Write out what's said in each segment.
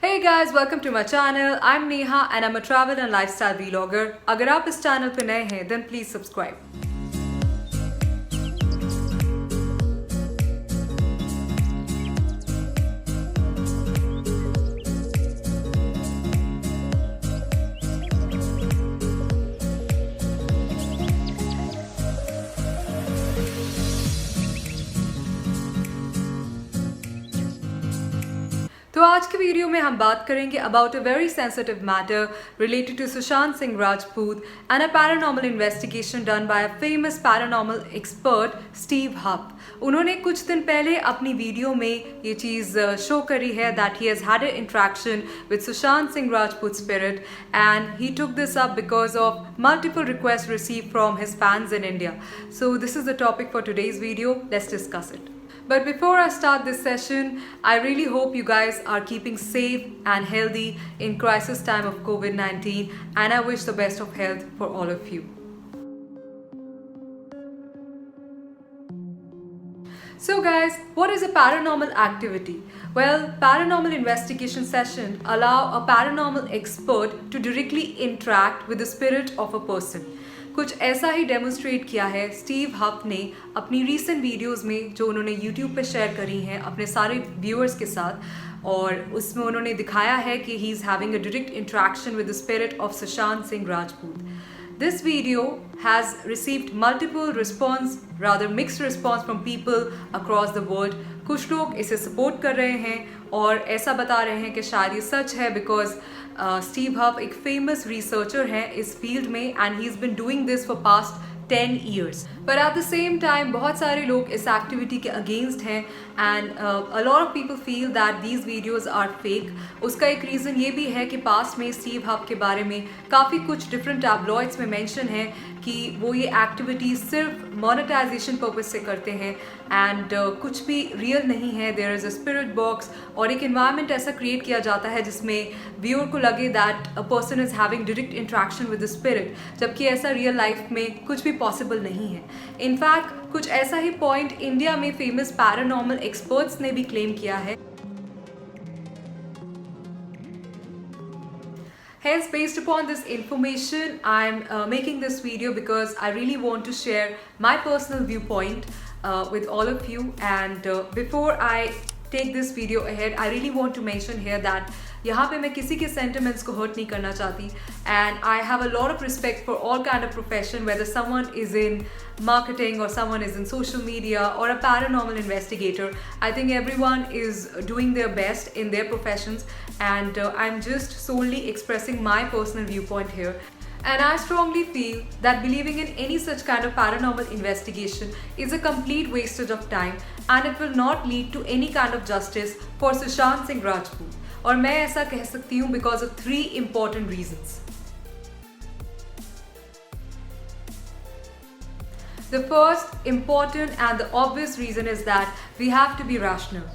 Hey guys, welcome to my channel. I'm Neha and I'm a travel and lifestyle vlogger. अगर आप इस channel पे नए हैं, then please subscribe. तो आज की वीडियो में हम बात करेंगे about a very sensitive matter related to Sushant Singh Rajput and a paranormal investigation done by a famous paranormal expert Steve Huff. उन्होंने कुछ दिन पहले अपनी वीडियो में ये चीज़ शो करी है that he has had a interaction with Sushant Singh Rajput spirit and he took this up because of multiple request receive from his fans in India. So this is the topic for today's video. Let's discuss it. But before I start this session, I really hope you guys are keeping safe and healthy in crisis time of COVID-19, and I wish the best of health for all of you. So guys, what is a paranormal activity? Well, paranormal investigation session allow a paranormal expert to directly interact with the spirit of a person. कुछ ऐसा ही demonstrate किया है Steve हफ ने अपनी recent videos में जो उन्होंने YouTube पे शेयर करी हैं अपने सारे व्यूअर्स के साथ, और उसमें उन्होंने दिखाया है कि he is having a direct interaction with the spirit of Sushant Singh Rajput. This video has received multiple response, rather mixed response from people across the world. कुछ लोग इसे सपोर्ट कर रहे हैं और ऐसा बता रहे हैं कि शायद ये सच है बिकॉज स्टीव हफ एक फेमस रिसर्चर हैं इस फील्ड में and he is been doing this for past 10 years. But at the same time बहुत सारे लोग इस एक्टिविटी के अगेंस्ट हैं and a lot of people feel that these videos are fake. उसका एक रीज़न ये भी है कि पास्ट में स्टीव हफ के बारे में काफ़ी कुछ डिफरेंट टैबलॉइड्स में मेंशन है कि वो ये एक्टिविटी सिर्फ मोनेटाइजेशन पर्पज से करते हैं एंड कुछ भी रियल नहीं है. There is a spirit box और एक इन्वायरमेंट ऐसा क्रिएट किया जाता है जिसमें व्यूअर को लगे that a person is having direct interaction with the spirit, जबकि ऐसा रियल लाइफ में कुछ भी पॉसिबल नहीं है. इनफैक्ट कुछ ऐसा ही पॉइंट इंडिया में फेमस पैरानॉर्मल एक्सपर्ट्स ने भी क्लेम किया है. Hence, based upon this information, I'm making this video because I really want to share my personal viewpoint with all of you. And before I take this video ahead, I really want to mention here that यहाँ पे मैं किसी के sentiments को hurt नहीं करना चाहती, and I have a lot of respect for all kind of profession, whether someone is in marketing or someone is in social media or a paranormal investigator. I think everyone is doing their best in their professions, and I'm just solely expressing my personal viewpoint here. And I strongly feel that believing in any such kind of paranormal investigation is a complete wastage of time, and it will not lead to any kind of justice for Sushant Singh Rajput. और मैं ऐसा कह सकती हूँ because of 3 important reasons. The first important and the obvious reason is that we have to be rational.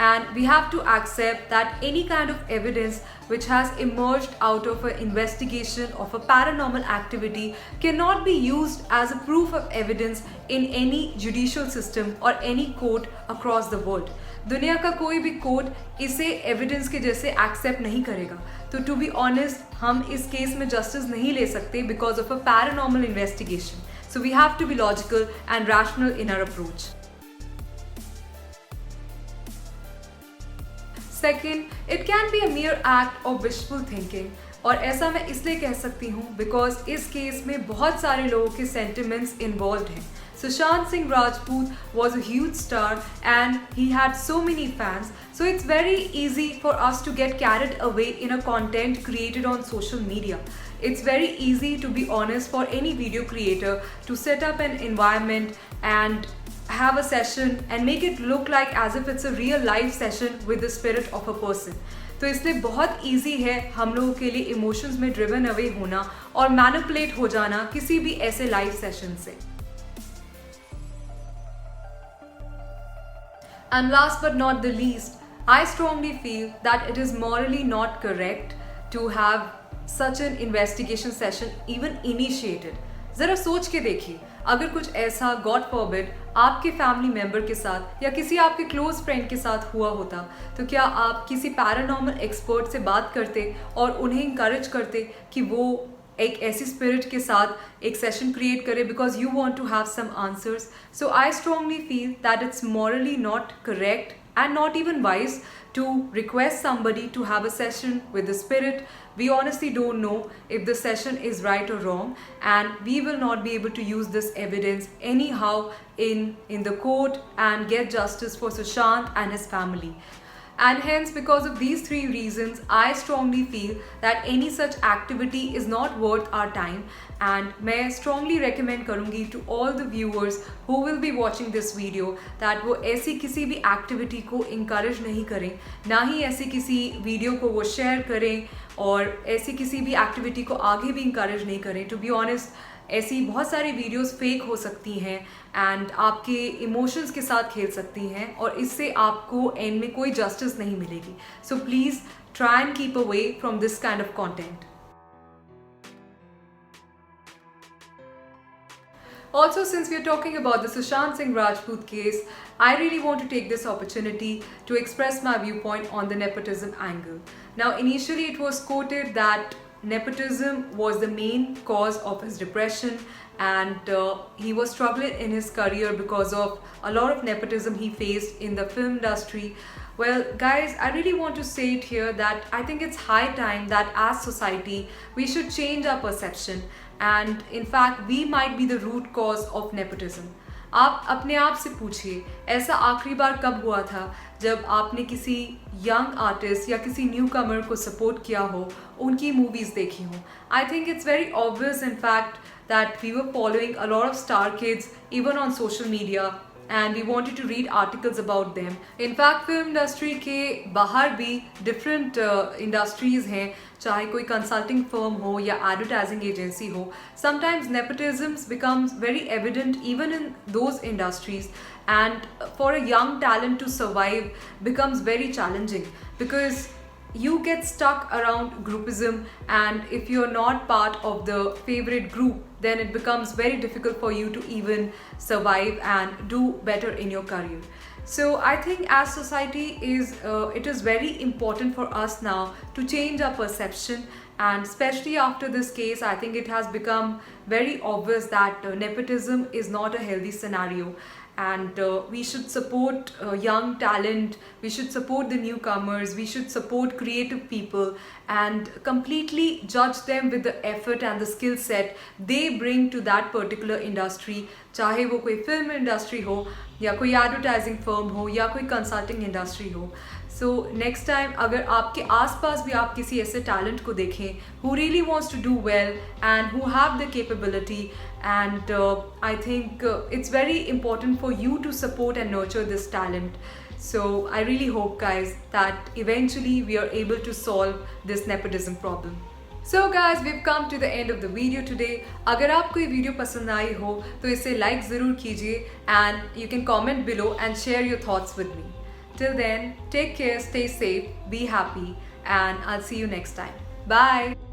And we have to accept that any kind of evidence which has emerged out of an investigation of a paranormal activity cannot be used as a proof of evidence in any judicial system or any court across the world. दुनिया का कोई भी court इसे evidence के जैसे accept नहीं करेगा. तो टू बी ऑनेस्ट हम इस केस में जस्टिस नहीं ले सकते because of a paranormal investigation. So we have to be logical and rational in our approach. Second, it can be a mere act of wishful thinking. और ऐसा मैं इसलिए कह सकती हूँ बिकॉज इस केस में बहुत सारे लोगों के सेंटिमेंट्स इन्वॉल्व हैं. Sushant Singh Rajput was a huge star and he had so many fans, so it's very easy for us to get carried away in a content created on social media. It's very easy, to be honest, for any video creator to set up an environment and have a session and make it look like as if it's a real live session with the spirit of a person. तो इसलिए बहुत easy है हम लोगों के लिए emotions में driven away होना और मैनिपुलेट हो जाना किसी भी ऐसे लाइव सेशन से. And last but not the least, I strongly feel that it is morally not correct to have such an investigation session even initiated. ज़रा सोच के देखिए, अगर कुछ ऐसा गॉड फॉरबिड आपके फैमिली मेंबर के साथ या किसी आपके क्लोज फ्रेंड के साथ हुआ होता, तो क्या आप किसी पैरानॉर्मल एक्सपर्ट से बात करते और उन्हें इंकरेज करते कि वो एक ऐसी स्पिरिट के साथ एक सेशन क्रिएट करे because you want to have some answers? So I strongly feel that it's morally not correct and not even wise to request somebody to have a session with the spirit. We honestly don't know if the session is right or wrong, and we will not be able to use this evidence anyhow in the court and get justice for Sushant and his family. And hence, because of these three reasons, I strongly feel that any such activity is not worth our time. And मैं strongly recommend करूँगी to all the viewers who will be watching this video that वो ऐसी किसी भी activity को encourage नहीं करें, ना ही ऐसी किसी video को वो share करें और ऐसी किसी भी activity को आगे भी encourage नहीं करें. To be honest, ऐसी बहुत सारी वीडियोस फेक हो सकती हैं एंड आपके इमोशंस के साथ खेल सकती हैं और इससे आपको एंड में कोई जस्टिस नहीं मिलेगी. So please try and keep away from this kind of content. Also, since we are talking about the Sushant Singh Rajput case, I really want to take this opportunity to express my viewpoint on the nepotism angle. Now, initially it was quoted that nepotism was the main cause of his depression, and he was struggling in his career because of a lot of nepotism he faced in the film industry. Well, guys, I really want to say it here that I think it's high time that as society we should change our perception, and in fact we might be the root cause of nepotism. आप अपने आप से पूछिए, ऐसा आखिरी बार कब हुआ था जब आपने किसी यंग आर्टिस्ट या किसी न्यू कमर को सपोर्ट किया हो, उनकी मूवीज़ देखी हो? I think it's very obvious in fact that we were following a lot of star kids even on social media and we wanted to read articles about them. In fact, film industry के बाहर भी different industries हैं, चाहे कोई consulting firm हो या advertising agency हो. Sometimes nepotism becomes very evident even in those industries, and for a young talent to survive becomes very challenging because you get stuck around groupism, and if you're not part of the favorite group, then it becomes very difficult for you to even survive and do better in your career. So I think as society it is very important for us now to change our perception, and especially after this case, I think it has become very obvious that nepotism is not a healthy scenario. And we should support young talent, we should support the newcomers, we should support creative people and completely judge them with the effort and the skill set they bring to that particular industry, चाहे वो कोई film industry हो या कोई advertising firm हो या कोई consulting industry हो. सो नेक्स्ट टाइम अगर आपके आसपास भी आप किसी ऐसे टैलेंट को देखें who really wants to do well and who have the capability, and I think it's very important for you to support and nurture this talent. So I really hope, guys, that eventually we are able to solve this nepotism problem. So guys, we've come to the end of the video today. अगर आपको ये video पसंद आई हो तो इसे like ज़रूर कीजिए and you can comment below and share your thoughts with me. Till then, take care, stay safe, be happy, and I'll see you next time. Bye!